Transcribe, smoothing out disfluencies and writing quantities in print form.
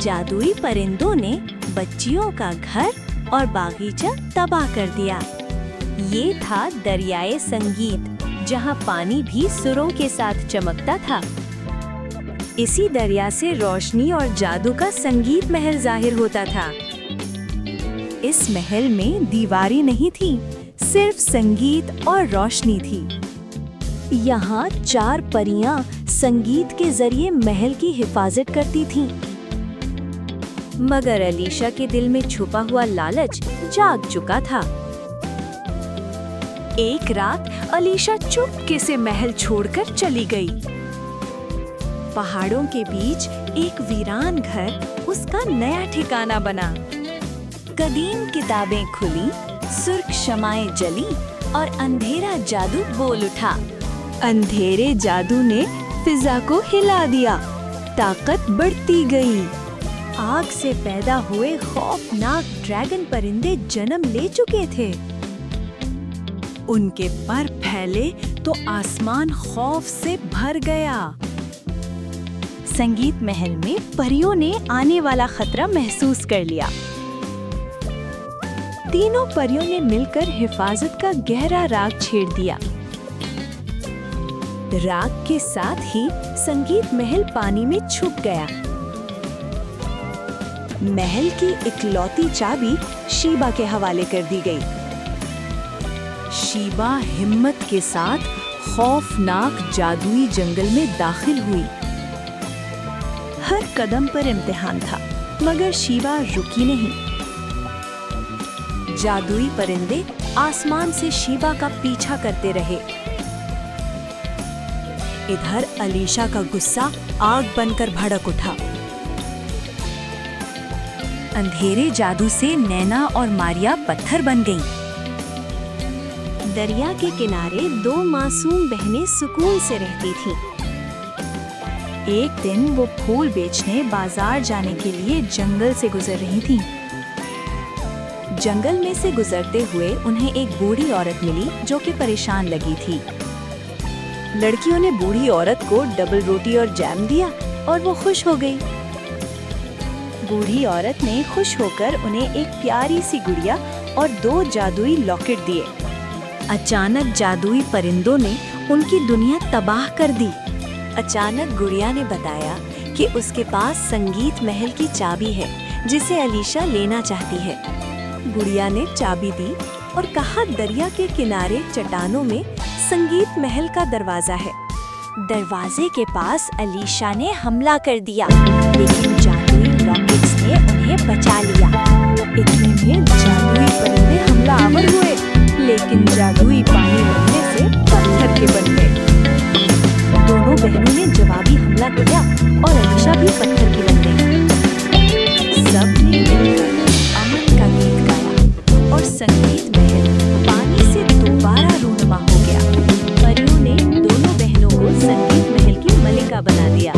जादुई परिंदों ने बच्चियों का घर और बागीचा तबाह कर दिया। ये था दरियाए संगीत, जहाँ पानी भी सुरों के साथ चमकता था। इसी दरिया से रोशनी और जादू का संगीत महल जाहिर होता था। इस महल में दीवारें नहीं थी, सिर्फ संगीत और रोशनी थी। यहाँ 4 परियां संगीत के जरिए महल की हिफाजत करती थीं। मगर अलीशा के दिल में छुपा हुआ लालच जाग चुका था। एक रात अलीशा चुपके से महल छोड़कर चली गई। पहाड़ों के बीच एक वीरान घर उसका नया ठिकाना बना। कदीम किताबें खुली, सुर्ख शमाएं जली और अंधेरा जादू बोल उठा। अंधेरे जादू ने फिजा को हिला दिया। ताकत बढ़ती गई। आग से पैदा हुए खौफनाक ड्रैगन परिंदे जन्म ले चुके थे। उनके पर फैले तो आसमान खौफ से भर गया। संगीत महल में परियों ने आने वाला खतरा महसूस कर लिया। तीनों परियों ने मिलकर हिफाजत का गहरा राग छेड़ दिया। राग के साथ ही संगीत महल पानी में छुप गया। महल की इकलौती चाबी शीबा के हवाले कर दी गई। शीबा हिम्मत के साथ खौफनाक जादुई जंगल में दाखिल हुई। हर कदम पर इम्तिहान था, मगर शीबा रुकी नहीं। जादुई परिंदे आसमान से शीबा का पीछा करते रहे। इधर अलीशा का गुस्सा आग बनकर भड़क उठा। अंधेरे जादू से नैना और मारिया पत्थर बन गईं। दरिया के किनारे 2 मासूम बहनें सुकून से रहती थीं। एक दिन वो फूल बेचने बाजार जाने के लिए जंगल से गुजर रही थीं। जंगल में से गुजरते हुए उन्हें एक बूढ़ी औरत मिली जो कि परेशान लगी थी। लड़कियों ने बूढ़ी औरत को डबल रोटी और जैम दिया और वो खुश हो गई। बूढ़ी औरत ने खुश होकर उन्हें एक प्यारी सी गुड़िया और 2 जादुई लॉकेट दिए। अचानक जादुई परिंदों ने उनकी दुनिया तबाह कर दी। अचानक गुड़िया ने बताया कि उसके पास संगीत महल की चाबी है जिसे अलीशा लेना चाहती है। गुड़िया ने चाबी दी और कहा दरिया के किनारे चट्टानों में संगीत महल का दरवाजा है। दरवाजे के पास अलीशा ने हमला कर दिया, लेकिन जादुई रॉकेट्स ने उन्हें बचा लिया। इतने में जादुई परिंदे हमलावर हुए, लेकिन जादुई पानी लगने से पत्थर के बन गए। दोनों बहनों ने जवाबी हमला किया और अलीशा भी पत्थर की बन गई। सबने मिलकर अमन का गीत गाया और संगीत महल पानी से दोबारा रूनुमा हो गया। परियों ने दोनों बहनों को संगीत महल की मलिका बना दिया।